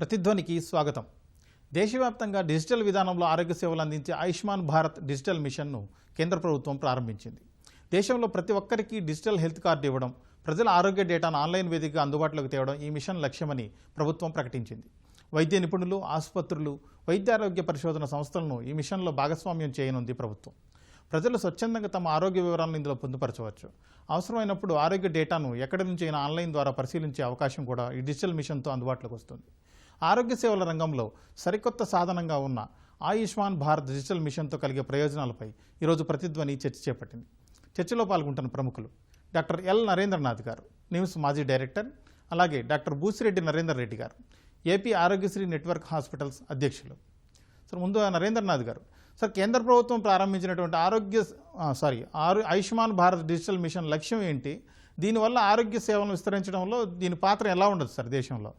ప్రతిధ్వనికి స్వాగతం. దేశవ్యాప్తంగా డిజిటల్ విధానంలో ఆరోగ్య సేవలు అందించే ఆయుష్మాన్ భారత్ డిజిటల్ మిషన్ను కేంద్ర ప్రభుత్వం ప్రారంభించింది. దేశంలో ప్రతి ఒక్కరికి డిజిటల్ హెల్త్ కార్డు ఇవ్వడం, ప్రజల ఆరోగ్య డేటాను ఆన్లైన్ వేదికగా అందుబాటులోకి తేవడం ఈ మిషన్ లక్ష్యమని ప్రభుత్వం ప్రకటించింది. వైద్య నిపుణులు, ఆసుపత్రులు, వైద్యారోగ్య పరిశోధన సంస్థలను ఈ మిషన్లో భాగస్వామ్యం చేయనుంది ప్రభుత్వం. ప్రజలు స్వచ్ఛందంగా తమ ఆరోగ్య వివరాలను ఇందులో పొందుపరచవచ్చు. అవసరమైనప్పుడు ఆరోగ్య డేటాను ఎక్కడి నుంచి అయినా ఆన్లైన్ ద్వారా పరిశీలించే అవకాశం కూడా ఈ డిజిటల్ మిషన్తో అందుబాటులోకి వస్తుంది. ఆరోగ్య సేవల రంగంలో సరికొత్త సాధనంగా ఉన్న ఆయుష్మాన్ భారత్ డిజిటల్ మిషన్తో కలిగే ప్రయోజనాలపై ఈరోజు ప్రతిధ్వని చర్చ చేపట్టింది. చర్చలో పాల్గొంటున్న ప్రముఖులు డాక్టర్ ఎల్ నరేంద్రనాథ్ గారు, నిమ్స్ మాజీ డైరెక్టర్, అలాగే డాక్టర్ బూసిరెడ్డి నరేందర్ రెడ్డి గారు, ఏపీ ఆరోగ్యశ్రీ నెట్వర్క్ హాస్పిటల్స్ అధ్యక్షులు. సార్, ముందు నరేంద్రనాథ్ గారు, సార్, కేంద్ర ప్రభుత్వం ప్రారంభించినటువంటి ఆయుష్మాన్ భారత్ డిజిటల్ మిషన్ లక్ష్యం ఏంటి? దీనివల్ల ఆరోగ్య సేవలను విస్తరించడంలో దీని పాత్ర ఎలా ఉండదు సార్ దేశంలో?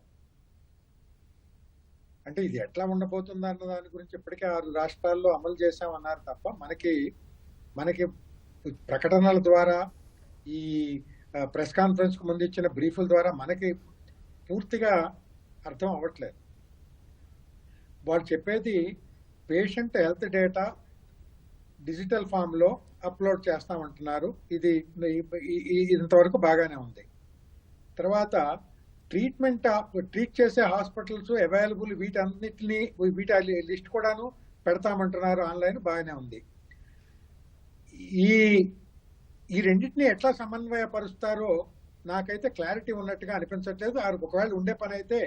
అంటే ఇది ఎట్లా ఉండబోతుంది అన్న దాని గురించి ఇప్పటికే 6 రాష్ట్రాల్లో అమలు చేశామన్నారు తప్ప మనకి ప్రకటనల ద్వారా, ఈ ప్రెస్ కాన్ఫరెన్స్ కు ముందు ఇచ్చిన బ్రీఫుల ద్వారా మనకి పూర్తిగా అర్థం అవ్వట్లేదు. వాళ్ళు చెప్పేది patient health data digital form లో అప్లోడ్ చేస్తామంటున్నారు. ఇది ఇంతవరకు బాగానే ఉంది. తర్వాత ట్రీట్ చేసే హాస్పిటల్స్ అవైలబుల్ వీటి లిస్ట్ కూడాను పెడతామంటున్నారు ఆన్లైన్, బాగానే ఉంది. ఈ రెండింటిని ఎట్లా సమన్వయపరుస్తారో నాకైతే క్లారిటీ ఉన్నట్టుగా అనిపించట్లేదు. ఒకవేళ ఉండే పని అయితే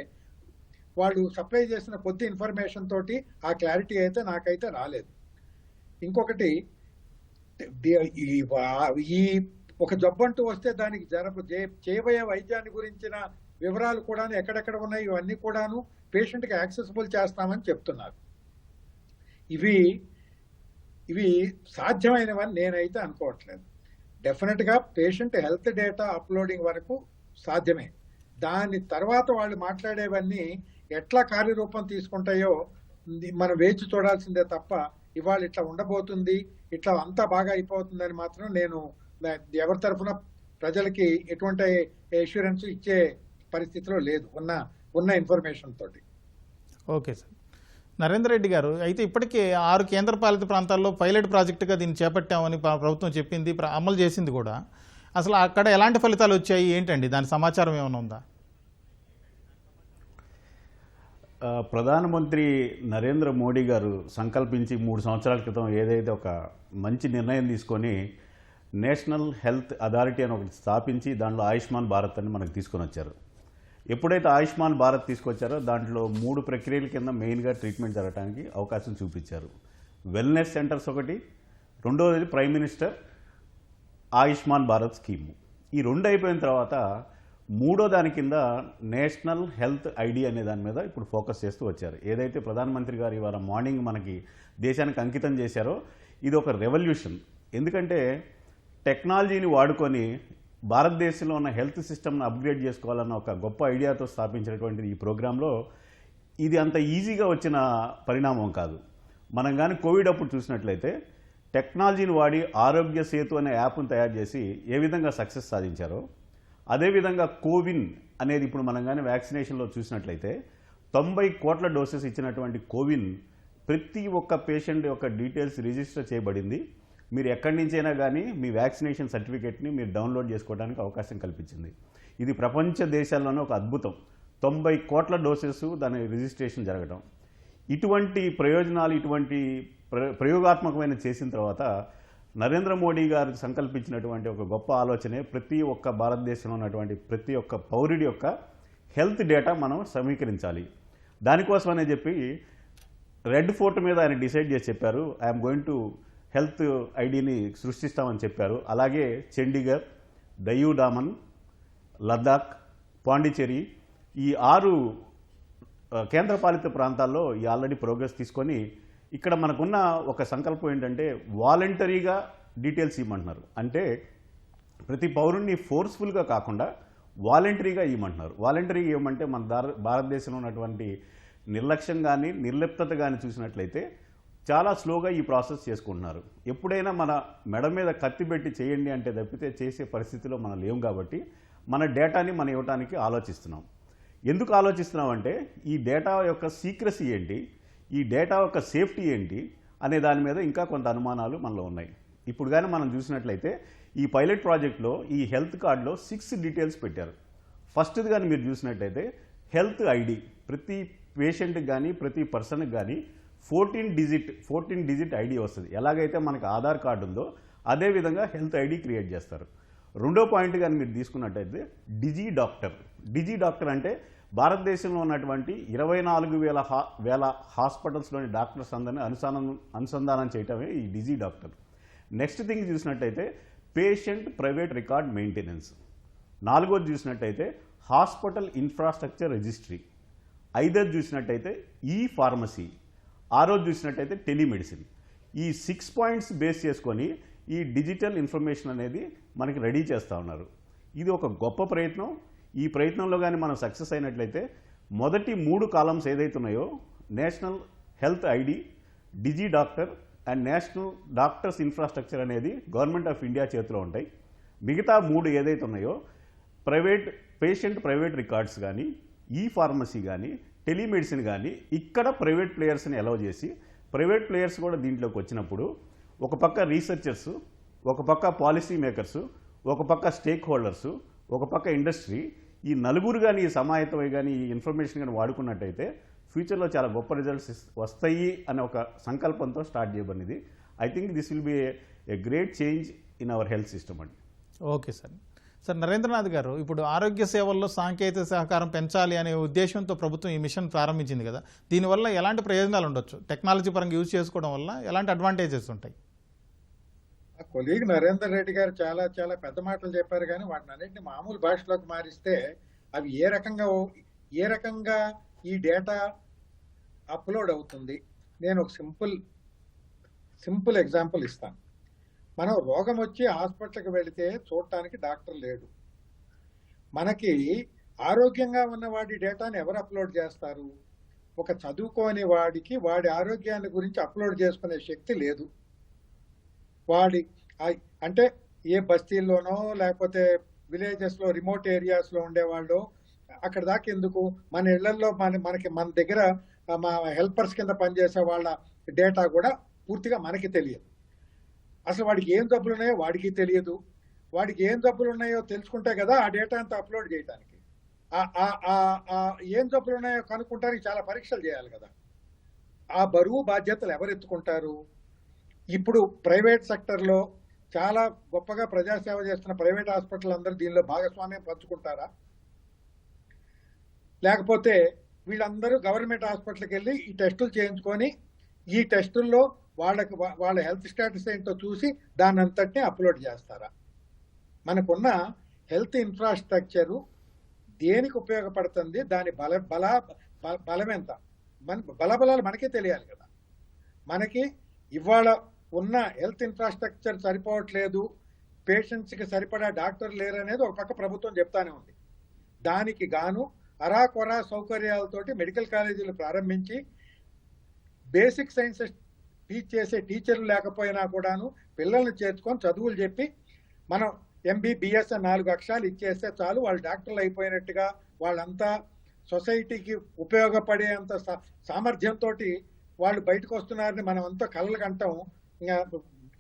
వాళ్ళు సప్లై చేసిన కొద్ది ఇన్ఫర్మేషన్ తోటి ఆ క్లారిటీ అయితే నాకైతే రాలేదు. ఇంకొకటి, ఈ ఒక జబ్బంటూ వస్తే దానికి చేయబోయే వైద్యాన్ని గురించిన వివరాలు కూడా ఎక్కడెక్కడ ఉన్నాయి ఇవన్నీ కూడాను పేషెంట్కి యాక్సెసిబుల్ చేస్తామని చెప్తున్నారు. ఇవి సాధ్యమైనవని నేనైతే అనుకోవట్లేదు. డెఫినెట్గా పేషెంట్ హెల్త్ డేటా అప్లోడింగ్ వరకు సాధ్యమే. దాని తర్వాత వాళ్ళు మాట్లాడేవన్నీ ఎట్లా కార్యరూపం తీసుకుంటాయో మనం వేచి చూడాల్సిందే తప్ప ఇవాళ ఇట్లా ఉండబోతుంది, ఇట్లా అంతా బాగా అయిపోతుందని మాత్రం నేను ఎవరి తరఫున ప్రజలకి ఎటువంటి అష్యూరెన్స్ ఇచ్చే పరిస్థితిలో లేదు ఉన్న ఇన్ఫర్మేషన్ తోటి. Okay sir. నరేందర్ రెడ్డి గారు, అయితే ఇప్పటికే 6 కేంద్రపాలిత ప్రాంతాల్లో పైలట్ ప్రాజెక్టుగా దీన్ని చేపట్టామని ప్రభుత్వం చెప్పింది, అమలు చేసింది కూడా. అసలు అక్కడ ఎలాంటి ఫలితాలు వచ్చాయి, ఏంటండి దాని సమాచారం ఏమైనా ఉందా? ప్రధానమంత్రి నరేంద్ర మోడీ గారు సంకల్పించి 3 సంవత్సరాల క్రితం ఏదైతే ఒక మంచి నిర్ణయం తీసుకొని నేషనల్ హెల్త్ అథారిటీ అని ఒకటి స్థాపించి దాంట్లో ఆయుష్మాన్ భారత్ అని మనకు తీసుకొని వచ్చారు. ఎప్పుడైతే ఆయుష్మాన్ భారత్ తీసుకొచ్చారో దాంట్లో 3 ప్రక్రియల కింద మెయిన్గా ట్రీట్మెంట్ జరగడానికి అవకాశం చూపించారు. వెల్నెస్ సెంటర్స్ ఒకటి, రెండోది prime minister Ayushman Bharat scheme. ఈ 2 అయిపోయిన తర్వాత 3వ దాని కింద నేషనల్ హెల్త్ ఐడి అనే దాని మీద ఇప్పుడు ఫోకస్ చేస్తూ వచ్చారు. ఏదైతే ప్రధానమంత్రి గారు ఇవాళ మార్నింగ్ మనకి దేశానికి అంకితం చేశారో ఇది ఒక రెవల్యూషన్. ఎందుకంటే టెక్నాలజీని వాడుకొని భారతదేశంలో ఉన్న హెల్త్ సిస్టమ్ను అప్గ్రేడ్ చేసుకోవాలన్న ఒక గొప్ప ఐడియాతో స్థాపించినటువంటి ఈ ప్రోగ్రాంలో ఇది అంత ఈజీగా వచ్చిన పరిణామం కాదు. మనం కానీ కోవిడ్ అప్పుడు చూసినట్లయితే టెక్నాలజీని వాడి ఆరోగ్య సేతు అనే యాప్ను తయారు చేసి ఏ విధంగా సక్సెస్ సాధించారో, అదేవిధంగా కోవిన్ అనేది ఇప్పుడు మనం కానీ వ్యాక్సినేషన్లో చూసినట్లయితే 90 కోట్ల డోసెస్ ఇచ్చినటువంటి కోవిన్ ప్రతి ఒక్క పేషెంట్ యొక్క డీటెయిల్స్ రిజిస్టర్ చేయబడింది. మీరు ఎక్కడి నుంచైనా కానీ మీ వ్యాక్సినేషన్ సర్టిఫికేట్ని మీరు డౌన్లోడ్ చేసుకోవడానికి అవకాశం కల్పించింది. ఇది ప్రపంచ దేశాల్లోనే ఒక అద్భుతం. 90 కోట్ల డోసెస్ దాని రిజిస్ట్రేషన్ జరగడం, ఇటువంటి ప్రయోజనాలు, ఇటువంటి ప్రయోగాత్మకమైన చేసిన తర్వాత నరేంద్ర మోడీ గారు సంకల్పించినటువంటి ఒక గొప్ప ఆలోచనే ప్రతి ఒక్క భారతదేశంలో ఉన్నటువంటి ప్రతి ఒక్క పౌరుడి యొక్క హెల్త్ డేటా మనం సమీకరించాలి. దానికోసమనే చెప్పి రెడ్ ఫోర్ట్ మీద ఆయన డిసైడ్ చేసి చెప్పారు, ఐఎమ్ గోయింగ్ టు హెల్త్ ఐడిని సృష్టిస్తామని చెప్పారు. అలాగే చండీగఢ్, దయూ డామన్, లద్దాఖ్, పాండిచేరి ఈ 6 కేంద్రపాలిత ప్రాంతాల్లో ఈ ఆల్రెడీ ప్రోగ్రెస్ తీసుకొని ఇక్కడ మనకున్న ఒక సంకల్పం ఏంటంటే వాలంటరీగా డీటెయిల్స్ ఇవ్వమంటున్నారు. అంటే ప్రతి పౌరుణ్ణి ఫోర్స్ఫుల్గా కాకుండా వాలంటరీగా ఇవ్వమంటున్నారు. వాలంటరీగా ఇవ్వమంటే మన భారతదేశంలో ఉన్నటువంటి నిర్లక్ష్యం కానీ నిర్లిప్తత కానీ చూసినట్లయితే చాలా స్లోగా ఈ ప్రాసెస్ చేసుకుంటున్నారు. ఎప్పుడైనా మన మెడ మీద కత్తి పెట్టి చేయండి అంటే తప్పితే చేసే పరిస్థితిలో మనం లేవు. కాబట్టి మన డేటాని మనం ఇవ్వడానికి ఆలోచిస్తున్నాం. ఎందుకు ఆలోచిస్తున్నామంటే ఈ డేటా యొక్క సీక్రసీ ఏంటి, ఈ డేటా యొక్క సేఫ్టీ ఏంటి అనే దాని మీద ఇంకా కొంత అనుమానాలు మనలో ఉన్నాయి. ఇప్పుడు కానీ మనం చూసినట్లయితే ఈ పైలట్ ప్రాజెక్ట్లో ఈ హెల్త్ కార్డులో 6 డీటెయిల్స్ పెట్టారు. ఫస్ట్ది కానీ మీరు చూసినట్లయితే హెల్త్ ఐడి, ప్రతి పేషెంట్కి కానీ ప్రతి పర్సన్కి కానీ 14 డిజిట్ ఐడి వస్తుంది. ఎలాగైతే మనకు ఆధార్ కార్డు ఉందో అదేవిధంగా హెల్త్ ఐడి క్రియేట్ చేస్తారు. రెండో పాయింట్ కానీ మీరు తీసుకున్నట్టయితే డిజీ డాక్టర్ అంటే భారతదేశంలో ఉన్నటువంటి 24,000 హాస్పిటల్స్లోని డాక్టర్స్ అందరినీ అనుసంధానం చేయటమే ఈ డిజీ డాక్టర్. నెక్స్ట్ థింగ్ చూసినట్టయితే పేషెంట్ ప్రైవేట్ రికార్డ్ మెయింటెనెన్స్. నాలుగోది చూసినట్టయితే హాస్పిటల్ ఇన్ఫ్రాస్ట్రక్చర్ రిజిస్ట్రీ. ఐదోది చూసినట్టయితే ఈ ఫార్మసీ. ఆరోది చూసినట్టయితే టెలిమెడిసిన్. ఈ 6 పాయింట్స్ బేస్ చేసుకొని ఈ డిజిటల్ ఇన్ఫర్మేషన్ అనేది మనకి రెడీ చేస్తూ ఉన్నారు. ఇది ఒక గొప్ప ప్రయత్నం. ఈ ప్రయత్నంలో కానీ మనం సక్సెస్ అయినట్లయితే మొదటి 3 కాలమ్స్ ఏదైతే ఉన్నాయో national health ID, digi doctor and national doctors infrastructure అనేది గవర్నమెంట్ ఆఫ్ ఇండియా చేతిలో ఉంటాయి. మిగతా 3 ఏదైతే ఉన్నాయో పేషెంట్ ప్రైవేట్ రికార్డ్స్ కానీ, ఈ ఫార్మసీ కానీ, టెలిమెడిసిన్ కానీ ఇక్కడ ప్రైవేట్ ప్లేయర్స్ని అలౌ చేసి ప్రైవేట్ ప్లేయర్స్ కూడా దీంట్లోకి వచ్చినప్పుడు ఒక పక్క రీసెర్చర్స్, ఒక పక్క పాలసీ మేకర్స్, ఒక పక్క స్టేక్ హోల్డర్స్, ఒక పక్క ఇండస్ట్రీ, ఈ నలుగురు కానీ ఈ సమాయత్తమై కానీ ఈ ఇన్ఫర్మేషన్ కానీ వాడుకున్నట్టయితే ఫ్యూచర్లో చాలా గొప్ప రిజల్ట్స్ వస్తాయి అనే ఒక సంకల్పంతో స్టార్ట్ చేయబడింది. I think this will be a great change in our health system అండి. Okay sir. సార్ నరేంద్రనాథ్ గారు, ఇప్పుడు ఆరోగ్య సేవల్లో సాంకేతిక సహకారం పెంచాలి అనే ఉద్దేశంతో ప్రభుత్వం ఈ మిషన్ ప్రారంభించింది కదా, దీనివల్ల ఎలాంటి ప్రయోజనాలు ఉండొచ్చు? టెక్నాలజీ పరంగా యూజ్ చేసుకోవడం వల్ల ఎలాంటి అడ్వాంటేజెస్ ఉంటాయి? కొలీగ్ నరేందర్ రెడ్డి గారు చాలా చాలా పెద్ద మాటలు చెప్పారు, కానీ వాటిని అన్నింటినీ మామూలు భాషలోకి మారిస్తే అవి ఏ రకంగా ఈ డేటా అప్లోడ్ అవుతుంది. నేను ఒక సింపుల్ ఎగ్జాంపుల్ ఇస్తాను. మనం రోగం వచ్చి హాస్పిటల్కి వెళితే చూడటానికి డాక్టర్ లేడు. మనకి ఆరోగ్యంగా ఉన్న వాడి డేటాని ఎవరు అప్లోడ్ చేస్తారు? ఒక చదువుకోని వాడికి వాడి ఆరోగ్యాన్ని గురించి అప్లోడ్ చేసుకునే శక్తి లేదు. అంటే ఏ బస్తీల్లోనో లేకపోతే విలేజెస్లో రిమోట్ ఏరియాస్లో ఉండేవాళ్ళు అక్కడ దాకా ఎందుకు, మన ఇళ్లలో మన దగ్గర మా హెల్పర్స్ కింద పనిచేసే వాళ్ళ డేటా కూడా పూర్తిగా మనకి తెలియదు. అసలు వాడికి ఏం జబ్బులు ఉన్నాయో వాడికి తెలియదు. వాడికి ఏం జబ్బులు ఉన్నాయో తెలుసుకుంటే కదా ఆ డేటా అంతా అప్లోడ్ చేయడానికి. ఏం జబ్బులు ఉన్నాయో కనుక్కుంటానికి చాలా పరీక్షలు చేయాలి కదా. ఆ బరువు బాధ్యతలు ఎవరు ఎత్తుకుంటారు? ఇప్పుడు ప్రైవేట్ సెక్టర్లో చాలా గొప్పగా ప్రజాసేవ చేస్తున్న ప్రైవేట్ హాస్పిటల్ అందరూ దీనిలో భాగస్వామ్యం పంచుకుంటారా? లేకపోతే వీళ్ళందరూ గవర్నమెంట్ హాస్పిటల్కి వెళ్ళి ఈ టెస్టులు చేయించుకొని ఈ టెస్టుల్లో వాళ్ళ హెల్త్ స్టేటస్ ఏంటో చూసి దాన్ని అంతటినీ అప్లోడ్ చేస్తారా? మనకున్న హెల్త్ ఇన్ఫ్రాస్ట్రక్చరు దేనికి ఉపయోగపడుతుంది, దాని బలం ఎంత, బలబలాలు మనకే తెలియాలి కదా. మనకి ఇవాళ ఉన్న హెల్త్ ఇన్ఫ్రాస్ట్రక్చర్ సరిపోవట్లేదు, పేషెంట్స్కి సరిపడా డాక్టర్ లేరు అనేది ఒక పక్క ప్రభుత్వం చెప్తానే ఉంది. దానికి గాను అరాకొరా సౌకర్యాలతోటి మెడికల్ కాలేజీలు ప్రారంభించి బేసిక్ సైన్సెస్ టీచ్ చేసే టీచర్లు లేకపోయినా కూడాను పిల్లల్ని చేర్చుకొని చదువులు చెప్పి మనం MBBS 4 అక్షరాలు ఇచ్చేస్తే చాలు, వాళ్ళు డాక్టర్లు అయిపోయినట్టుగా, వాళ్ళంతా సొసైటీకి ఉపయోగపడేంత సామర్థ్యంతో వాళ్ళు బయటకు వస్తున్నారని మనం అంతా కళ్ళకు అంటాం,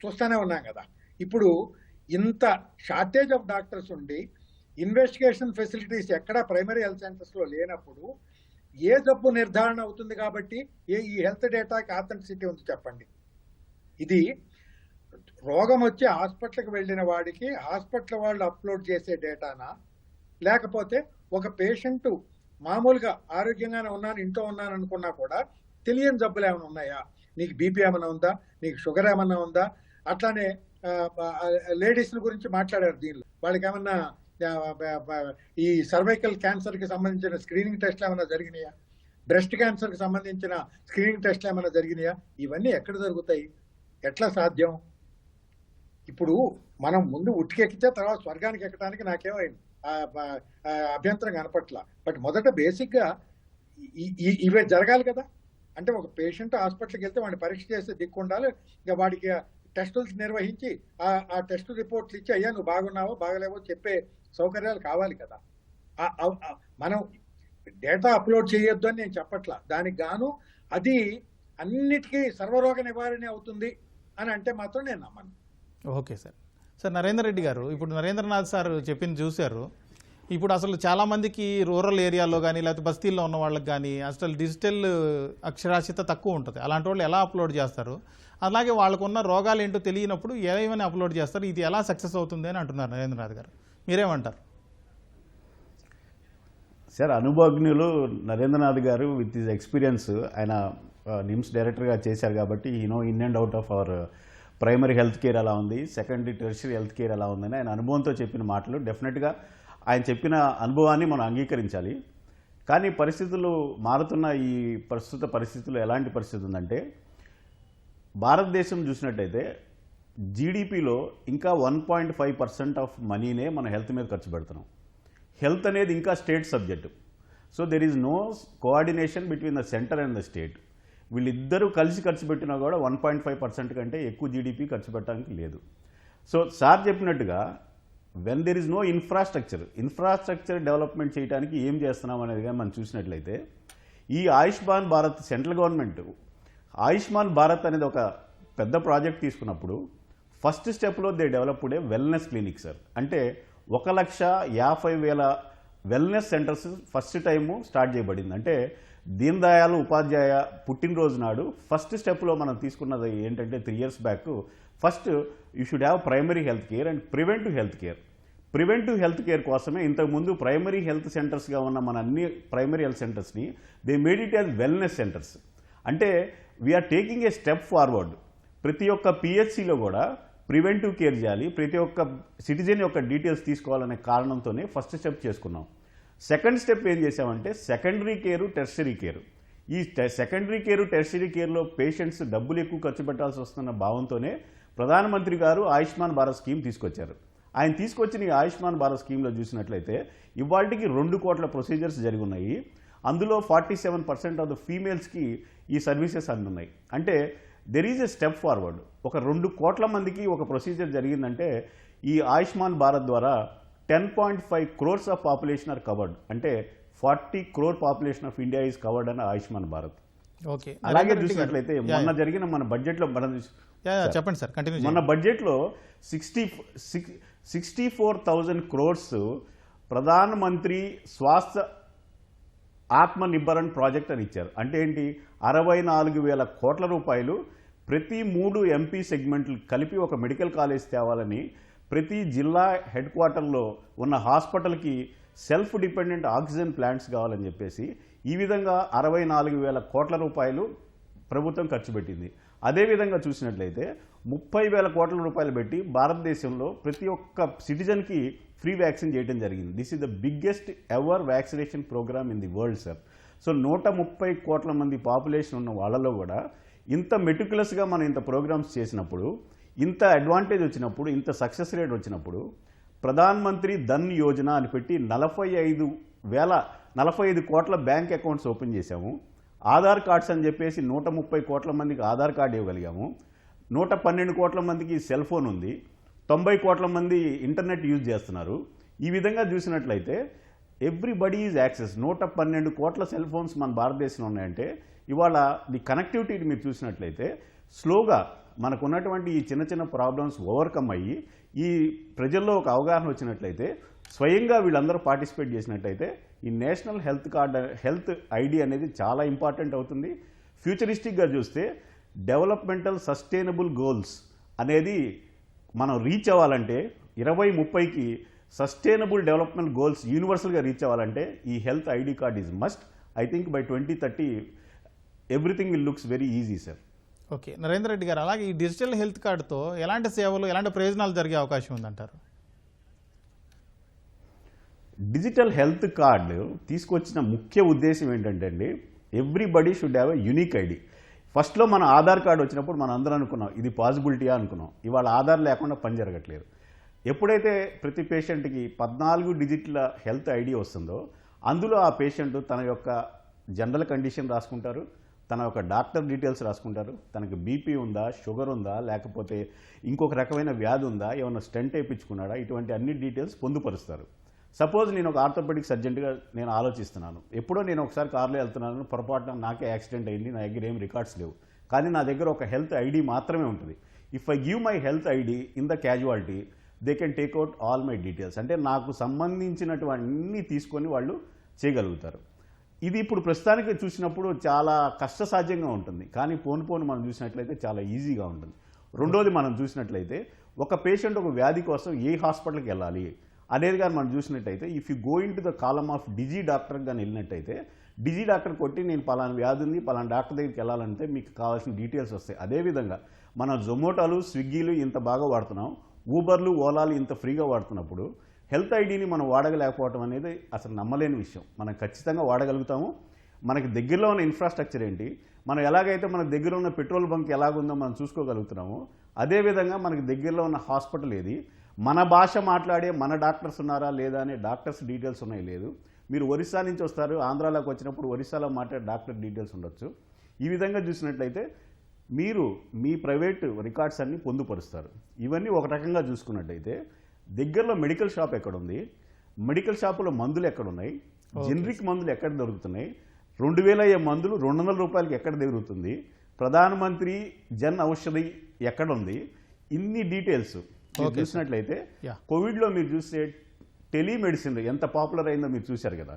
చూస్తూనే ఉన్నాం కదా. ఇప్పుడు ఇంత షార్టేజ్ ఆఫ్ డాక్టర్స్ ఉండి ఇన్వెస్టిగేషన్ ఫెసిలిటీస్ ఎక్కడా ప్రైమరీ హెల్త్ సెంటర్స్లో లేనప్పుడు ఏ జబ్బు నిర్ధారణ అవుతుంది? కాబట్టి ఈ హెల్త్ డేటాకి ఆథెంటిసిటీ ఉంది చెప్పండి. ఇది రోగం వచ్చి హాస్పిటల్కి వెళ్ళిన వాడికి హాస్పిటల్ వాళ్ళు అప్లోడ్ చేసే డేటానా, లేకపోతే ఒక పేషెంట్ మామూలుగా ఆరోగ్యంగానే ఉన్నాను, ఇంట్లో ఉన్నాను అనుకున్నా కూడా తెలియని జబ్బులు ఏమైనా ఉన్నాయా, నీకు బీపీ ఏమైనా ఉందా, నీకు షుగర్ ఏమన్నా ఉందా, అట్లానే లేడీస్ గురించి మాట్లాడారు దీనిలో, వాళ్ళకి ఏమన్నా ఈ సర్వైకల్ క్యాన్సర్కి సంబంధించిన స్క్రీనింగ్ టెస్ట్లు ఏమైనా జరిగినాయా, బ్రెస్ట్ క్యాన్సర్కి సంబంధించిన స్క్రీనింగ్ టెస్ట్లు ఏమైనా జరిగినాయా? ఇవన్నీ ఎక్కడ జరుగుతాయి, ఎట్లా సాధ్యం? ఇప్పుడు మనం ముందు ఉట్టికెక్కితే తర్వాత స్వర్గానికి ఎక్కడానికి నాకేమైంది అభ్యంతరం కనపట్ల. బట్ మొదట బేసిక్గా ఇవే జరగాలి కదా. అంటే ఒక పేషెంట్ హాస్పిటల్కి వెళ్తే వాడిని పరీక్ష చేస్తే దిక్కు ఉండాలి, ఇక వాడికి టెస్టులు నిర్వహించి ఆ టెస్ట్ రిపోర్ట్లు ఇచ్చి అయ్యా నువ్వు బాగున్నావో బాగలేవో చెప్పే సౌకర్యాలు కావాలి కదా. మనం డేటా అప్లోడ్ చేయొద్దు అని నేను చెప్పట్లా. దానికి గాను అది అన్నిటికీ సర్వరోగ నివారణ అవుతుంది అని అంటే మాత్రం నేను నమ్మను. Okay sir. Sir Narender Reddy గారు, ఇప్పుడు నరేంద్రనాథ్ సార్ చెప్పింది చూశారు. ఇప్పుడు అసలు చాలామందికి రూరల్ ఏరియాలో కానీ లేకపోతే బస్తీల్లో ఉన్న వాళ్ళకి కానీ అసలు డిజిటల్ అక్షరాస్యత తక్కువ ఉంటుంది. అలాంటి వాళ్ళు ఎలా అప్లోడ్ చేస్తారు? అలాగే వాళ్ళకున్న రోగాలు ఏంటో తెలియనప్పుడు ఏమని అప్లోడ్ చేస్తారు? ఇది ఎలా సక్సెస్ అవుతుంది అని అంటున్నారు నరేంద్రనాథ్ గారు. మీరేమంటారు? సార్, అనుభవజ్ఞులు నరేంద్రనాథ్ గారు విత్ హిజ్ ఎక్స్పీరియన్స్, ఆయన నిమ్స్ డైరెక్టర్గా చేశారు కాబట్టి in and out of our primary health care ఎలా ఉంది, సెకండరీ టెర్షరీ హెల్త్ కేర్ ఎలా ఉందని ఆయన అనుభవంతో చెప్పిన మాటలు డెఫినెట్గా ఆయన చెప్పిన అనుభవాన్ని మనం అంగీకరించాలి. కానీ పరిస్థితులు మారుతున్న ఈ ప్రస్తుత పరిస్థితుల్లో ఎలాంటి పరిస్థితి ఉందంటే, భారతదేశం చూసినట్టయితే జీడిపిలో ఇంకా 1.5% ఆఫ్ మనీనే మన హెల్త్ మీద ఖర్చు పెడుతున్నాం. హెల్త్ అనేది ఇంకా state subject. So there is no coordination between the centre and the state. వీళ్ళిద్దరూ కలిసి ఖర్చు పెట్టినా కూడా 1.5% కంటే ఎక్కువ జీడిపి ఖర్చు పెట్టడానికి లేదు. సో సార్ చెప్పినట్టుగా when there is no infrastructure development చేయడానికి ఏం చేస్తున్నాం అనేది కానీ మనం చూసినట్లయితే, ఈ ఆయుష్మాన్ భారత్ సెంట్రల్ గవర్నమెంట్ ఆయుష్మాన్ భారత్ అనేది ఒక పెద్ద ప్రాజెక్ట్ తీసుకున్నప్పుడు ఫస్ట్ స్టెప్లో they developed a wellness clinic sir. అంటే 1,50,000 wellness centres first time start చేయబడింది. అంటే దీన్ దయాళ్ ఉపాధ్యాయ పుట్టినరోజు నాడు ఫస్ట్ స్టెప్లో మనం తీసుకున్నది ఏంటంటే 3 years back, first you should have primary health care and preventive health care. Preventive health care కోసమే ఇంతకుముందు ప్రైమరీ హెల్త్ సెంటర్స్గా ఉన్న మన అన్ని ప్రైమరీ హెల్త్ సెంటర్స్ని they made it as wellness centres. అంటే we're taking a step forward. ప్రతి ఒక్క పిహెచ్సిలో కూడా ప్రివెంటివ్ కేర్ చేయాలి, ప్రతి ఒక్క సిటిజన్ యొక్క డీటెయిల్స్ తీసుకోవాలనే కారణంతోనే ఫస్ట్ స్టెప్ చేసుకున్నాం. సెకండ్ స్టెప్ ఏం చేసామంటే సెకండరీ కేరు, టెర్షరీ కేరు. ఈ సెకండరీ కేరు, టెర్షరీ కేర్లో పేషెంట్స్ డబ్బులు ఎక్కువ ఖర్చు పెట్టాల్సి వస్తున్న భావంతోనే ప్రధానమంత్రి గారు ఆయుష్మాన్ భారత్ స్కీమ్ తీసుకొచ్చారు. ఆయన తీసుకొచ్చిన ఈ ఆయుష్మాన్ భారత్ స్కీమ్లో చూసినట్లయితే ఇవాళకి 2 కోట్ల ప్రొసీజర్స్ జరిగి ఉన్నాయి. అందులో 47% ఆఫ్ ద ఫీమేల్స్కి ఈ సర్వీసెస్ అందున్నాయి. అంటే there is a step forward. ఒక 2 కోట్ల మందికి ఒక ప్రొసీజర్ జరిగిందంటే ఈ ఆయుష్మాన్ భారత్ ద్వారా 10.5 crores of population are covered. అంటే 40 crore population of India is covered అని ఆయుష్మాన్ భారత్. ఓకే. అలాగే చూసినట్లయితే మొన్న జరిగిన మన బడ్జెట్లో చెప్పండి సార్, కంటిన్యూ. మన బడ్జెట్లో 64,000 crores ప్రధాన మంత్రి స్వాస్థ్య ఆత్మ నిర్భరణ ప్రాజెక్ట్ అని ఇచ్చారు. అంటే ఏంటి? 64,000 కోట్ల రూపాయలు ప్రతి 3 ఎంపీ సెగ్మెంట్లు కలిపి ఒక మెడికల్ కాలేజ్ తేవాలని, ప్రతి జిల్లా హెడ్ క్వార్టర్లో ఉన్న హాస్పిటల్కి సెల్ఫ్ డిపెండెంట్ ఆక్సిజన్ ప్లాంట్స్ కావాలని చెప్పేసి ఈ విధంగా 64,000 కోట్ల రూపాయలు ప్రభుత్వం ఖర్చు పెట్టింది. అదేవిధంగా చూసినట్లయితే 30,000 కోట్ల రూపాయలు పెట్టి భారతదేశంలో ప్రతి ఒక్క సిటిజన్కి ఫ్రీ వ్యాక్సిన్ చేయడం జరిగింది. This is the biggest ever vaccination programme in the world sir. So 130 కోట్ల మంది పాపులేషన్ ఉన్న వాళ్ళలో కూడా ఇంత మెటిక్యులస్గా మనం ఇంత ప్రోగ్రామ్స్ చేసినప్పుడు, ఇంత అడ్వాంటేజ్ వచ్చినప్పుడు, ఇంత సక్సెస్ రేట్ వచ్చినప్పుడు ప్రధాన్ మంత్రి ధన్ యోజన అని పెట్టి 45 కోట్ల బ్యాంక్ అకౌంట్స్ ఓపెన్ చేశాము. ఆధార్ కార్డ్స్ అని చెప్పేసి 130 కోట్ల మందికి ఆధార్ కార్డు ఇవ్వగలిగాము. 112 కోట్ల మందికి సెల్ ఫోన్ ఉంది. 90 కోట్ల మంది ఇంటర్నెట్ యూజ్ చేస్తున్నారు. ఈ విధంగా చూసినట్లయితే ఎవ్రీబడి ఈజ్ యాక్సెస్. 112 కోట్ల సెల్ ఫోన్స్ మన భారతదేశంలో ఉన్నాయంటే ఇవాళ ది కనెక్టివిటీని మీరు చూసినట్లయితే స్లోగా మనకున్నటువంటి ఈ చిన్న చిన్న ప్రాబ్లమ్స్ ఓవర్కమ్ అయ్యి ఈ ప్రజల్లో ఒక అవగాహన వచ్చినట్లయితే, స్వయంగా వీళ్ళందరూ పార్టిసిపేట్ చేసినట్లయితే ఈ నేషనల్ హెల్త్ ఐడి అనేది చాలా ఇంపార్టెంట్ అవుతుంది. ఫ్యూచరిస్టిక్గా చూస్తే డెవలప్మెంటల్ సస్టైనబుల్ గోల్స్ అనేది మనం రీచ్ అవ్వాలంటే 2030కి సస్టైనబుల్ డెవలప్మెంట్ గోల్స్ యూనివర్సల్గా రీచ్ అవ్వాలంటే ఈ health ID card is must. I think by 2030 everything will looks very easy sir. Okay Narender Reddy గారు, అలాగే ఈ డిజిటల్ హెల్త్ కార్డుతో ఎలాంటి సేవలు, ఎలాంటి ప్రయోజనాలు జరిగే అవకాశం ఉందంటారు? డిజిటల్ హెల్త్ కార్డు తీసుకొచ్చిన ముఖ్య ఉద్దేశం ఏంటంటే అండి, everybody should have a unique ID. ఫస్ట్లో మన ఆధార్ కార్డు వచ్చినప్పుడు మనం అందరం అనుకున్నాం ఇది పాసిబిలిటీయా అనుకున్నాం. ఇవాళ ఆధార్ లేకుండా పని జరగట్లేదు. ఎప్పుడైతే ప్రతి పేషెంట్కి 14 డిజిట్ల హెల్త్ ఐడి వస్తుందో అందులో ఆ పేషెంట్ తన యొక్క జనరల్ కండిషన్ రాసుకుంటారు, తన యొక్క డాక్టర్ డీటెయిల్స్ రాసుకుంటారు, తనకు బీపీ ఉందా, షుగర్ ఉందా, లేకపోతే ఇంకొక రకమైన వ్యాధి ఉందా, ఏమైనా స్టెంట్ వేయించుకున్నాడా, ఇటువంటి అన్ని డీటెయిల్స్ పొందుపరుస్తారు. సపోజ్ నేను ఒక ఆర్థోపెడిక్ సర్జెంట్గా నేను ఆలోచిస్తున్నాను. ఎప్పుడో నేను ఒకసారి కార్లో వెళ్తున్నాను, పొరపాటున నాకే యాక్సిడెంట్ అయింది, నా దగ్గర ఏం రికార్డ్స్ లేవు, కానీ నా దగ్గర ఒక హెల్త్ ఐడి మాత్రమే ఉంటుంది. If I give my health ID in the casualty, they can take out all my details. అంటే నాకు సంబంధించినటువన్నీ తీసుకొని వాళ్ళు చేయగలుగుతారు. ఇది ఇప్పుడు ప్రస్తుతానికి చూసినప్పుడు చాలా కష్టసాధ్యంగా ఉంటుంది, కానీ పోను మనం చూసినట్లయితే చాలా ఈజీగా ఉంటుంది. రెండోది మనం చూసినట్లయితే ఒక పేషెంట్ ఒక వ్యాధి కోసం ఏ హాస్పిటల్కి వెళ్ళాలి అనేది కానీ మనం చూసినట్టయితే, if you go into the column of Digi Doctor కానీ వెళ్ళినట్టయితే, డిజీ డాక్టర్ కొట్టి నేను పలానా వ్యాధి ఉంది, పలానా డాక్టర్ దగ్గరికి వెళ్ళాలంటే మీకు కావాల్సిన డీటెయిల్స్ వస్తాయి. అదేవిధంగా మనం జొమాటోలు, స్విగ్గీలు ఇంత బాగా వాడుతున్నాం, ఊబర్లు, ఓలాలు ఇంత ఫ్రీగా వాడుతున్నప్పుడు హెల్త్ ఐడిని మనం వాడగలేకపోవడం అనేది అసలు నమ్మలేని విషయం. మనం ఖచ్చితంగా వాడగలుగుతాము. మనకి దగ్గరలో ఉన్న ఇన్ఫ్రాస్ట్రక్చర్ ఏంటి, మనం ఎలాగైతే మన దగ్గర ఉన్న పెట్రోల్ బంక్ ఎలాగుందో మనం చూసుకోగలుగుతున్నాము, అదేవిధంగా మనకి దగ్గరలో ఉన్న హాస్పిటల్ ఏది, మన భాష మాట్లాడే మన డాక్టర్స్ ఉన్నారా లేదా అనే డాక్టర్స్ డీటెయిల్స్ ఉన్నాయి లేదు. మీరు ఒరిస్సా నుంచి వస్తారు, ఆంధ్రాలోకి వచ్చినప్పుడు ఒరిస్సాలో మాట్లాడే డాక్టర్ డీటెయిల్స్ ఉండొచ్చు. ఈ విధంగా చూసినట్లయితే మీరు మీ ప్రైవేట్ రికార్డ్స్ అన్ని పొందుపరుస్తారు. ఇవన్నీ ఒక రకంగా చూసుకున్నట్టయితే దగ్గరలో మెడికల్ షాప్ ఎక్కడుంది, మెడికల్ షాపులో మందులు ఎక్కడున్నాయి, జనరిక్ మందులు ఎక్కడ దొరుకుతున్నాయి, 2000 అయ్యే మందులు 200 రూపాయలకి ఎక్కడ దొరుకుతుంది, ప్రధానమంత్రి జన్ ఔషధి ఎక్కడ ఉంది, ఇన్ని డీటెయిల్స్ చూసినట్లయితే కోవిడ్లో మీరు చూస్తే టెలిమెడిసిన్ ఎంత పాపులర్ అయిందో మీరు చూశారు కదా.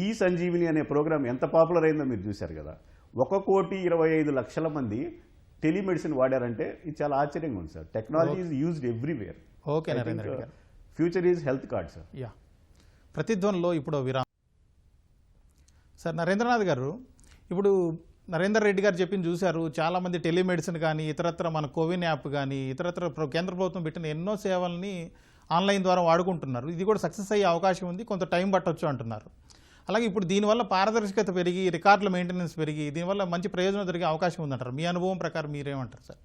ఈ సంజీవిని అనే ప్రోగ్రామ్ ఎంత పాపులర్ అయిందో మీరు చూశారు కదా. 1,25,00,000 మంది టెలిమెడిసిన్ వాడారంటే ఇది చాలా ఆశ్చర్యంగా ఉంది sir. Technology is used everywhere. Okay Narendra Reddy గారు. Future is health card sir. Yeah, ప్రతిధ్వనిలో ఇప్పుడు విరామం. సార్ నరేంద్రనాథ్ గారు, ఇప్పుడు నరేందర్ రెడ్డి గారు చెప్పింది చూశారు. చాలామంది టెలిమెడిసిన్ కానీ ఇతరత్ర మన కోవిన్ యాప్ కానీ ఇతరత్ర కేంద్ర ప్రభుత్వం పెట్టిన ఎన్నో సేవల్ని ఆన్లైన్ ద్వారా వాడుకుంటున్నారు. ఇది కూడా సక్సెస్ అయ్యే అవకాశం ఉంది, కొంత టైం పట్టొచ్చు అంటున్నారు. అలాగే ఇప్పుడు దీనివల్ల పారదర్శకత పెరిగి, రికార్డుల మెయింటెనెన్స్ పెరిగి, దీనివల్ల మంచి ప్రయోజనం జరిగే అవకాశం ఉందంటారు. మీ అనుభవం ప్రకారం మీరేమంటారు సార్?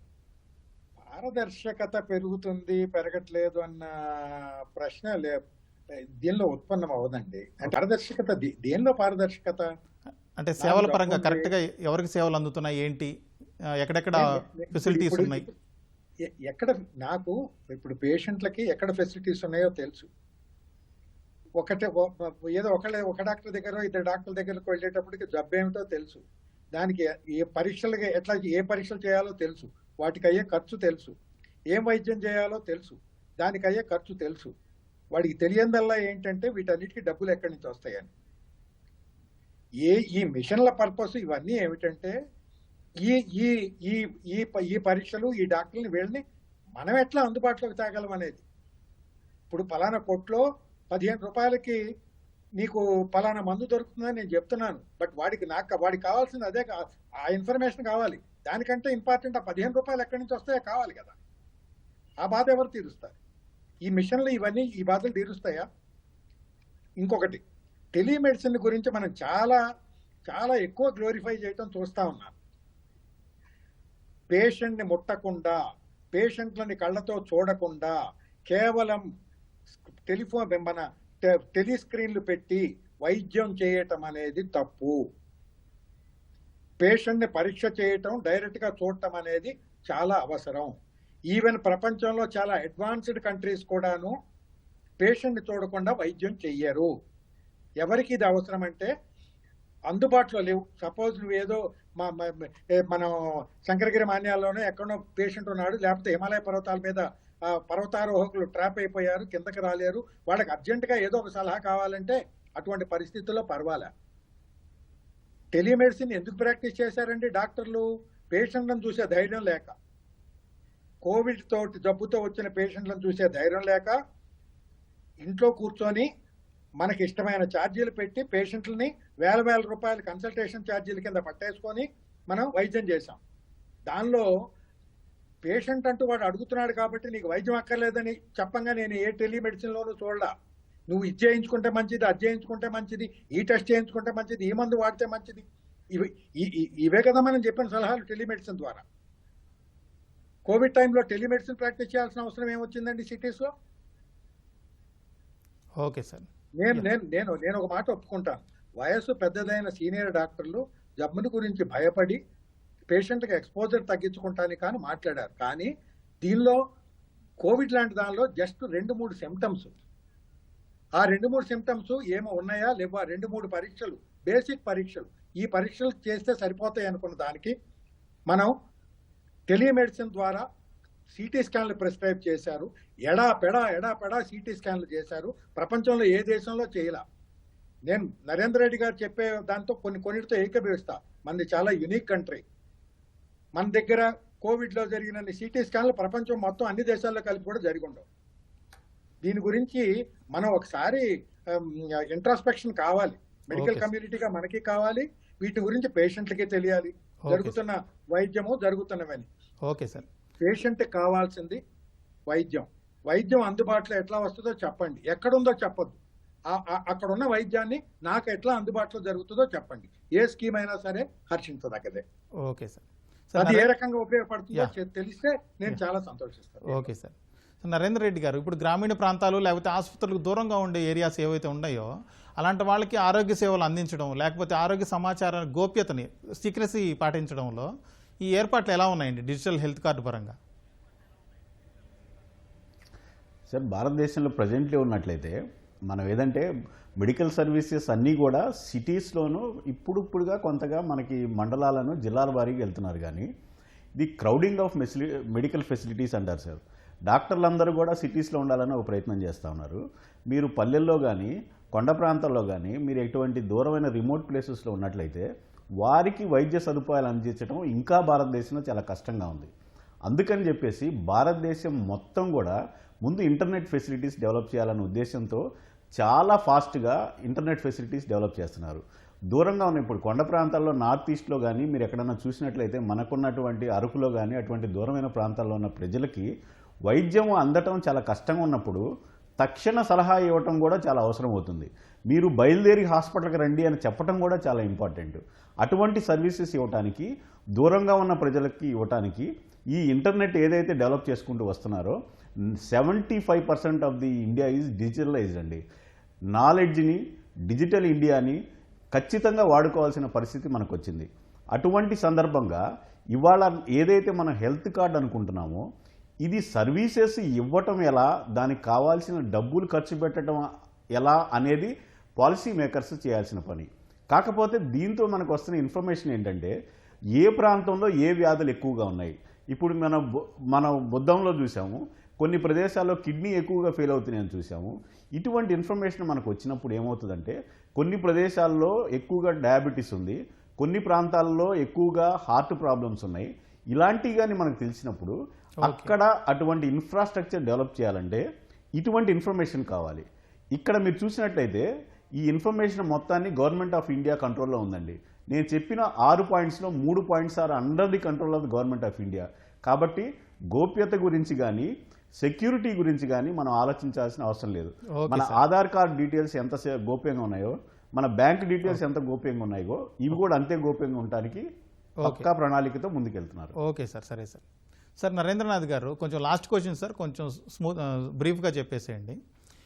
పారదర్శకత పెరుగుతుంది పెరగట్లేదు అన్న ప్రశ్న దీనిలో ఉత్పన్నం అవదండి. పారదర్శకత దేనిలో పారదర్శకత అంటే సేవల పరంగా కరెక్ట్గా ఎవరికి సేవలు అందుతున్నాయి ఏంటి, ఎక్కడెక్కడ ఫెసిలిటీస్ ఉన్నాయి, ఎక్కడ నాకు ఇప్పుడు పేషెంట్లకి ఎక్కడ ఫెసిలిటీస్ ఉన్నాయో తెలుసు. ఏదో ఒక డాక్టర్ దగ్గర ఇద్దరు డాక్టర్ల దగ్గరకు వెళ్ళేటప్పటికి జబ్బు ఏమిటో తెలుసు, దానికి ఏ పరీక్షలకి ఏ పరీక్షలు చేయాలో తెలుసు, వాటికి అయ్యే ఖర్చు తెలుసు, ఏం వైద్యం చేయాలో తెలుసు, దానికి అయ్యే ఖర్చు తెలుసు. వాడికి తెలియందల్లా ఏంటంటే వీటన్నిటికీ డబ్బులు ఎక్కడి నుంచి వస్తాయని. ఈ మిషన్ల పర్పస్ ఇవన్నీ ఏమిటంటే ఈ పరీక్షలు, ఈ డాక్టర్ని వీళ్ళని మనం ఎట్లా అందుబాటులోకి తేగలం అనేది. ఇప్పుడు పలానా కొట్లో 15 రూపాయలకి నీకు పలానా మందు దొరుకుతుందని నేను చెప్తున్నాను, బట్ వాడికి కావాల్సింది అదే, ఆ ఇన్ఫర్మేషన్ కావాలి. దానికంటే ఇంపార్టెంట్ ఆ 15 రూపాయలు ఎక్కడి నుంచి వస్తాయో కావాలి కదా. ఆ బాధ ఎవరు తీరుస్తారు? ఈ మిషన్లు ఇవన్నీ ఈ బాధలు తీరుస్తాయా? ఇంకొకటి, టెలిమెడిసిన్ గురించి మనం చాలా చాలా ఎక్కువ గ్లోరిఫై చేయటం చూస్తా ఉన్నాం. పేషెంట్ని ముట్టకుండా, పేషెంట్లని కళ్ళతో చూడకుండా కేవలం మన టెలిస్క్రీన్లు పెట్టి వైద్యం చేయటం అనేది తప్పు. పేషెంట్ని పరీక్ష చేయటం, డైరెక్ట్గా చూడటం అనేది చాలా అవసరం. ఈవెన్ ప్రపంచంలో చాలా అడ్వాన్స్డ్ కంట్రీస్ కూడాను పేషెంట్ని చూడకుండా వైద్యం చెయ్యరు. ఎవరికి ఇది అవసరం అంటే అందుబాటులో లేవు. సపోజ్ నువ్వేదో మనం శంకరగిరి మాన్యాల్లోనే ఎక్కడో పేషెంట్ ఉన్నాడు, లేకపోతే హిమాలయ పర్వతాల మీద పర్వతారోహకులు ట్రాప్ అయిపోయారు, కిందకి రాలేరు, వాళ్ళకి అర్జెంటుగా ఏదో ఒక సలహా కావాలంటే అటువంటి పరిస్థితుల్లో పర్వాలే. టెలిమెడిసిన్ ఎందుకు ప్రాక్టీస్ చేశారండి డాక్టర్లు? పేషెంట్లను చూసే ధైర్యం లేక, కోవిడ్ తోటి జబ్బుతో వచ్చిన పేషెంట్లను చూసే ధైర్యం లేక ఇంట్లో కూర్చొని మనకి ఇష్టమైన ఛార్జీలు పెట్టి పేషెంట్లని వేల రూపాయల కన్సల్టేషన్ ఛార్జీల కింద పట్టేసుకొని మనం వైద్యం చేశాం. దానిలో పేషెంట్ అంటూ వాడు అడుగుతున్నాడు కాబట్టి నీకు వైద్యం అక్కర్లేదని చెప్పంగా నేను ఏ టెలిమెడిసిన్లోనూ చూడలా. నువ్వు ఇది చేయించుకుంటే మంచిది, అది చేయించుకుంటే మంచిది, ఈ టెస్ట్ చేయించుకుంటే మంచిది, ఈ మందు వాడితే మంచిది, ఇవే కదా మనం చెప్పిన సలహాలు టెలిమెడిసిన్ ద్వారా. కోవిడ్ టైంలో టెలిమెడిసిన్ ప్రాక్టీస్ చేయాల్సిన అవసరం ఏమొచ్చిందండి సిటీస్లో? ఓకే సార్, నేను ఒక మాట ఒప్పుకుంటాను. వయస్సు పెద్దదైన సీనియర్ డాక్టర్లు జబ్బుని గురించి భయపడి పేషెంట్కి ఎక్స్పోజర్ తగ్గించుకుంటానికి కానీ మాట్లాడారు. కానీ దీనిలో కోవిడ్ లాంటి దానిలో జస్ట్ 2-3 సిమ్టమ్స్, ఆ 2-3 సిమ్టమ్స్ ఏమో ఉన్నాయా లేవా, 2-3 పరీక్షలు, బేసిక్ పరీక్షలు, ఈ పరీక్షలు చేస్తే సరిపోతాయి అనుకున్న దానికి మనం టెలిమెడిసిన్ ద్వారా సిటీ స్కాన్లు ప్రిస్క్రైబ్ చేశారు. ఎడాపెడా సిటీ స్కాన్లు చేశారు. ప్రపంచంలో ఏ దేశంలో చేయలా. నేను నరేంద్ర రెడ్డి గారు చెప్పే దాంతో కొన్నిటితో ఏకీభవిస్తా. మనది చాలా యునిక్ కంట్రీ. మన దగ్గర కోవిడ్లో జరిగిన సిటీ స్కాన్లు ప్రపంచం మొత్తం అన్ని దేశాల్లో కలిపి కూడా జరిగి ఉండవు. దీని గురించి మనం ఒకసారి ఇంట్రాస్పెక్షన్ కావాలి. మెడికల్ కమ్యూనిటీగా మనకి కావాలి. వీటి గురించి పేషెంట్లకి తెలియాలి, జరుగుతున్న వైద్యము జరుగుతున్నవని. Okay sir. పేషెంట్ కావాల్సింది వైద్యం అందుబాటులో ఎట్లా వస్తుందో చెప్పండి, ఎక్కడుందో చెప్పొద్దు. అక్కడ ఉన్న వైద్యాన్ని నాకు ఎట్లా అందుబాటులో జరుగుతుందో చెప్పండి. ఏ స్కీమ్ అయినా సరే హర్షించదగ్గదే. Okay sir. అది ఏ రకంగా ఉపయోగపడుతుందో తెలిస్తే నేను చాలా సంతోషిస్తాను. Okay sir. నరేంద్ర రెడ్డి గారు, ఇప్పుడు గ్రామీణ ప్రాంతాలు లేకపోతే ఆసుపత్రులకు దూరంగా ఉండే ఏరియాస్ ఏవైతే ఉన్నాయో అలాంటి వాళ్ళకి ఆరోగ్య సేవలు అందించడం లేకపోతే ఆరోగ్య సమాచారాన్ని గోప్యతని సీక్రెసీ పాటించడంలో ఈ ఏర్పాట్లు ఎలా ఉన్నాయండి డిజిటల్ హెల్త్ కార్డు పరంగా? సార్, భారతదేశంలో ప్రజెంట్లీ ఉన్నట్లయితే మనం ఏదంటే మెడికల్ సర్వీసెస్ అన్నీ కూడా సిటీస్లోనూ ఇప్పుడుగా కొంతగా మనకి మండలాలను జిల్లాల వారీగా వెళ్తున్నారు. కానీ ఇది క్రౌడింగ్ ఆఫ్ మెడికల్ ఫెసిలిటీస్ అంటారు సార్. డాక్టర్లందరూ కూడా సిటీస్లో ఉండాలని ఒక ప్రయత్నం చేస్తూ ఉన్నారు. మీరు పల్లెల్లో కానీ కొండ ప్రాంతాల్లో కానీ మీరు ఎటువంటి దూరమైన రిమోట్ ప్లేసెస్లో ఉన్నట్లయితే వారికి వైద్య సదుపాయాలు అందించడం ఇంకా భారతదేశంలో చాలా కష్టంగా ఉంది. అందుకని చెప్పేసి భారతదేశం మొత్తం కూడా ముందు ఇంటర్నెట్ ఫెసిలిటీస్ డెవలప్ చేయాలనే ఉద్దేశంతో చాలా ఫాస్ట్గా ఇంటర్నెట్ ఫెసిలిటీస్ డెవలప్ చేస్తున్నారు. దూరంగా ఉన్న ఇప్పుడు కొండ ప్రాంతాల్లో నార్త్ ఈస్ట్లో కానీ మీరు ఎక్కడన్నా చూసినట్లయితే మనకున్నటువంటి అరకులో కానీ అటువంటి దూరమైన ప్రాంతాల్లో ఉన్న ప్రజలకి వైద్యం అందటం చాలా కష్టంగా ఉన్నప్పుడు తక్షణ సలహా ఇవ్వటం కూడా చాలా అవసరం అవుతుంది. మీరు బయలుదేరి హాస్పిటల్కి రండి అని చెప్పడం కూడా చాలా ఇంపార్టెంట్. అటువంటి సర్వీసెస్ ఇవ్వటానికి దూరంగా ఉన్న ప్రజలకి ఇవ్వటానికి ఈ ఇంటర్నెట్ ఏదైతే డెవలప్ చేసుకుంటూ వస్తున్నారో 75% of the India is digitalised అండి. నాలెడ్జ్ని, డిజిటల్ ఇండియాని ఖచ్చితంగా వాడుకోవాల్సిన పరిస్థితి మనకు వచ్చింది. అటువంటి సందర్భంగా ఇవాళ ఏదైతే మనం హెల్త్ కార్డ్ అనుకుంటున్నామో ఇది సర్వీసెస్ ఇవ్వటం ఎలా, దానికి కావాల్సిన డబ్బులు ఖర్చు పెట్టడం ఎలా అనేది పాలసీ మేకర్స్ చేయాల్సిన పని. కాకపోతే దీంతో మనకు వస్తున్న ఇన్ఫర్మేషన్ ఏంటంటే ఏ ప్రాంతంలో ఏ వ్యాధులు ఎక్కువగా ఉన్నాయి. ఇప్పుడు మన బుద్ధంలో చూసాము, కొన్ని ప్రదేశాల్లో కిడ్నీ ఎక్కువగా ఫెయిల్ అవుతున్నాయని చూసాము. ఇటువంటి ఇన్ఫర్మేషన్ మనకు వచ్చినప్పుడు ఏమవుతుందంటే కొన్ని ప్రదేశాల్లో ఎక్కువగా డయాబెటీస్ ఉంది, కొన్ని ప్రాంతాల్లో ఎక్కువగా హార్ట్ ప్రాబ్లమ్స్ ఉన్నాయి. ఇలాంటివి కానీ మనకు తెలిసినప్పుడు అక్కడ అటువంటి ఇన్ఫ్రాస్ట్రక్చర్ డెవలప్ చేయాలంటే ఇటువంటి ఇన్ఫర్మేషన్ కావాలి. ఇక్కడ మీరు చూసినట్లయితే ఈ ఇన్ఫర్మేషన్ మొత్తాన్ని గవర్నమెంట్ ఆఫ్ ఇండియా కంట్రోల్లో ఉందండి. నేను చెప్పిన 6 పాయింట్స్లో 3 points are under the control of the government of India. కాబట్టి గోప్యత గురించి కానీ సెక్యూరిటీ గురించి కానీ మనం ఆలోచించాల్సిన అవసరం లేదు. మన ఆధార్ కార్డ్ డీటెయిల్స్ ఎంత గోప్యంగా ఉన్నాయో, మన బ్యాంక్ డీటెయిల్స్ ఎంత గోప్యంగా ఉన్నాయో ఇవి కూడా అంతే గోప్యంగా ఉండడానికి పక్కా ప్రణాళికతో ముందుకెళ్తున్నారు. ఓకే సార్, సరే సార్. సార్ నరేంద్రనాథ్ గారు, కొంచెం లాస్ట్ క్వశ్చన్ సార్, కొంచెం బ్రీఫ్గా చెప్పేసేయండి.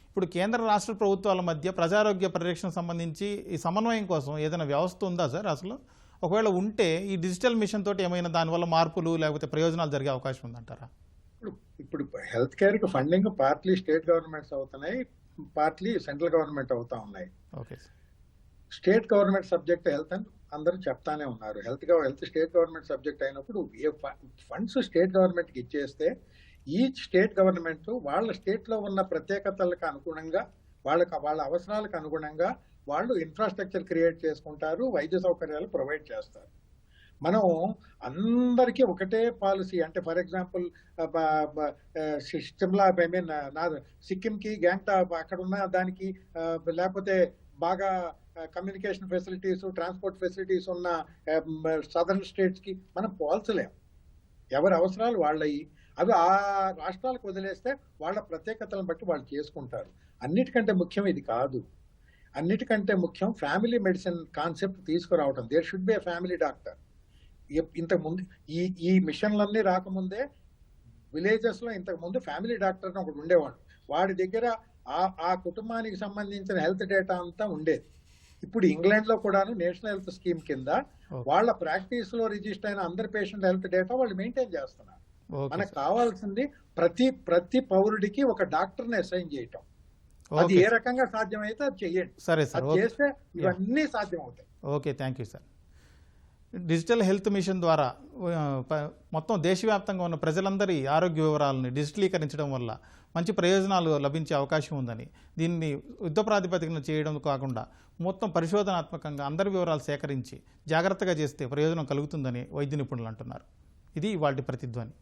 ఇప్పుడు కేంద్ర రాష్ట్ర ప్రభుత్వాల మధ్య ప్రజారోగ్య పరిరక్షణ సంబంధించి ఈ సమన్వయం కోసం ఏదైనా వ్యవస్థ ఉందా సార్ అసలు? ఒకవేళ ఉంటే ఈ డిజిటల్ మిషన్ తోటి ఏమైనా దానివల్ల మార్పులు లేకపోతే ప్రయోజనాలు జరిగే అవకాశం ఉందంటారా? ఇప్పుడు హెల్త్ కేర్కి ఫండింగ్ పార్ట్లీ స్టేట్ గవర్నమెంట్స్ అవుతున్నాయి, పార్ట్లీ సెంట్రల్ గవర్నమెంట్ అవుతా ఉన్నాయి. Okay sir. State government subject health అని అందరూ చెప్తానే ఉన్నారు. హెల్త్ స్టేట్ గవర్నమెంట్ సబ్జెక్ట్ అయినప్పుడు ఏ ఫండ్స్ స్టేట్ గవర్నమెంట్కి ఇచ్చేస్తే ఈ స్టేట్ గవర్నమెంట్ వాళ్ళ స్టేట్లో ఉన్న ప్రత్యేకతలకు అనుగుణంగా వాళ్ళ అవసరాలకు అనుగుణంగా వాళ్ళు ఇన్ఫ్రాస్ట్రక్చర్ క్రియేట్ చేసుకుంటారు, వైద్య సౌకర్యాలు ప్రొవైడ్ చేస్తారు. మనం అందరికీ ఒకటే పాలసీ అంటే ఫర్ ఎగ్జాంపుల్ సిమ్లా సిక్కింకి గ్యాంగ్టాక్ అక్కడ ఉన్న దానికి లేకపోతే బాగా కమ్యూనికేషన్ ఫెసిలిటీస్ ట్రాన్స్పోర్ట్ ఫెసిలిటీస్ ఉన్న సదర్న్ స్టేట్స్కి మనం పోల్చలేం. ఎవరి అవసరాలు వాళ్ళవి, అవి ఆ రాష్ట్రాలకు వదిలేస్తే వాళ్ళ ప్రత్యేకతలను బట్టి వాళ్ళు చేసుకుంటారు. అన్నిటికంటే ముఖ్యం ఇది కాదు. అన్నిటికంటే ముఖ్యం ఫ్యామిలీ మెడిసిన్ కాన్సెప్ట్ తీసుకురావటం. There should be a family doctor. ఇంతకుముందు ఈ మిషన్లన్నీ రాకముందే విలేజెస్లో ఇంతకుముందు ఫ్యామిలీ డాక్టర్ అని ఒకటి ఉండేవాడు. వాడి దగ్గర ఆ కుటుంబానికి సంబంధించిన హెల్త్ డేటా అంతా ఉండేది. ఇప్పుడు ఇంగ్లాండ్లో కూడాను నేషనల్ హెల్త్ స్కీమ్ కింద వాళ్ళ ప్రాక్టీస్లో రిజిస్టర్ అయిన అందరి పేషెంట్ హెల్త్ డేటా వాళ్ళు మెయింటైన్ చేస్తున్నారు. మనకు కావాల్సింది ప్రతి పౌరుడికి ఒక డాక్టర్ని అసైన్ చేయటం. అది ఓకే ఏ రకంగా సాధ్యమైతే అది చెయ్యండి. సరే సార్ అది ఓకే చేస్తే ఇవన్నీ సాధ్యం అవుతాయి. Okay thank you sir. Digital health machine ద్వారా మొత్తం దేశవ్యాప్తంగా ఉన్న ప్రజలందరి ఆరోగ్య వివరాలని డిజిటలీకరించడం వల్ల మంచి ప్రయోజనాలు లభించే అవకాశం ఉందని, దీన్ని యుద్ధ ప్రాతిపదికన చేయడం కాకుండా మొత్తం పరిశోధనాత్మకంగా అందరి వివరాలు సేకరించి జాగ్రత్తగా చేస్తే ప్రయోజనం కలుగుతుందని వైద్య నిపుణులు అంటున్నారు. ఇది ఇవాల్టి ప్రతిధ్వని.